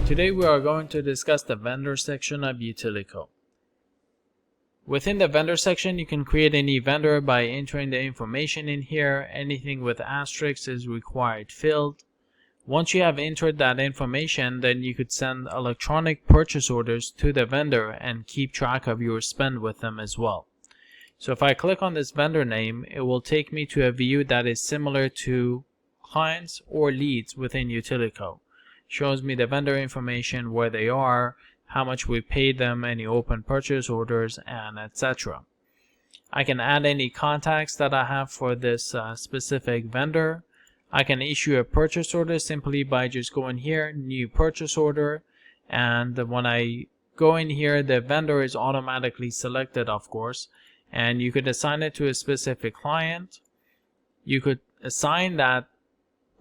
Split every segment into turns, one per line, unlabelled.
Today we are going to discuss the vendor section of Utiliko. Within the vendor section, you can create any vendor by entering the information in here. Anything with asterisks is required filled. Once you have entered that information, then you could send electronic purchase orders to the vendor and keep track of your spend with them as well. So if I click on this vendor name, it will take me to a view that is similar to clients or leads within Utiliko. Shows me the vendor information, where they are, how much we paid them, any open purchase orders, and etc. I can add any contacts that I have for this specific vendor. I can issue a purchase order simply by just going here, new purchase order, and when I go in here, the vendor is automatically selected, of course, and you could assign it to a specific client. You could assign that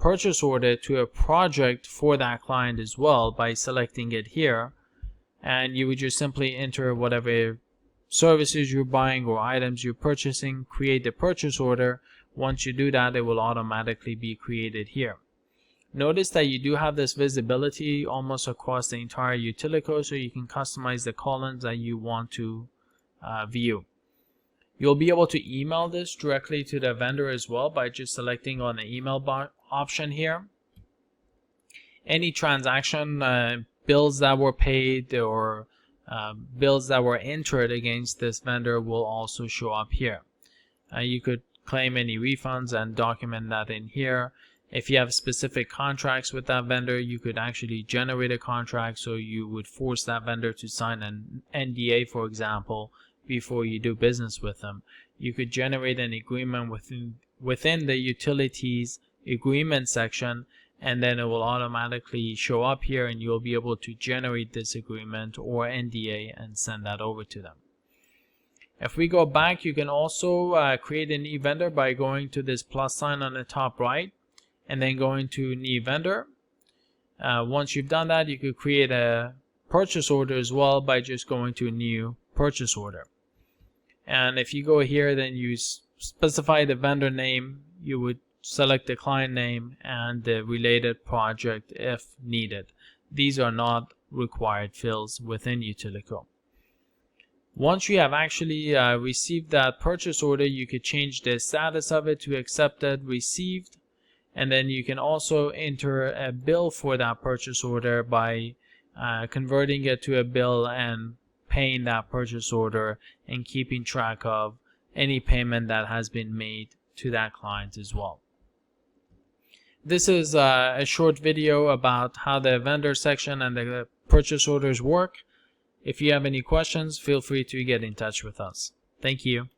purchase order to a project for that client as well by selecting it here, and you would just simply enter whatever services you're buying or items you're purchasing, create the purchase order. Once you do that, it will automatically be created here. Notice that you do have this visibility almost across the entire Utiliko, so you can customize the columns that you want to view. You'll be able to email this directly to the vendor as well by just selecting on the email option here. Any transaction bills that were paid or bills that were entered against this vendor will also show up here. You could claim any refunds and document that in here. If you have specific contracts with that vendor, you could actually generate a contract, so you would force that vendor to sign an NDA, for example, before you do business with them. You could generate an agreement within the utilities agreement section, and then it will automatically show up here, and you'll be able to generate this agreement or NDA and send that over to them. If we go back, you can also create a new vendor by going to this plus sign on the top right and then going to new vendor. Once you've done that, you could create a purchase order as well by just going to new purchase order. And if you go here, then you specify the vendor name, you would select the client name and the related project if needed. These are not required fields within Utiliko. Once you have actually received that purchase order, you could change the status of it to accepted, received, and then you can also enter a bill for that purchase order by converting it to a bill and paying that purchase order and keeping track of any payment that has been made to that client as well. This is a short video about how the vendor section and the purchase orders work. If you have any questions, feel free to get in touch with us. Thank you.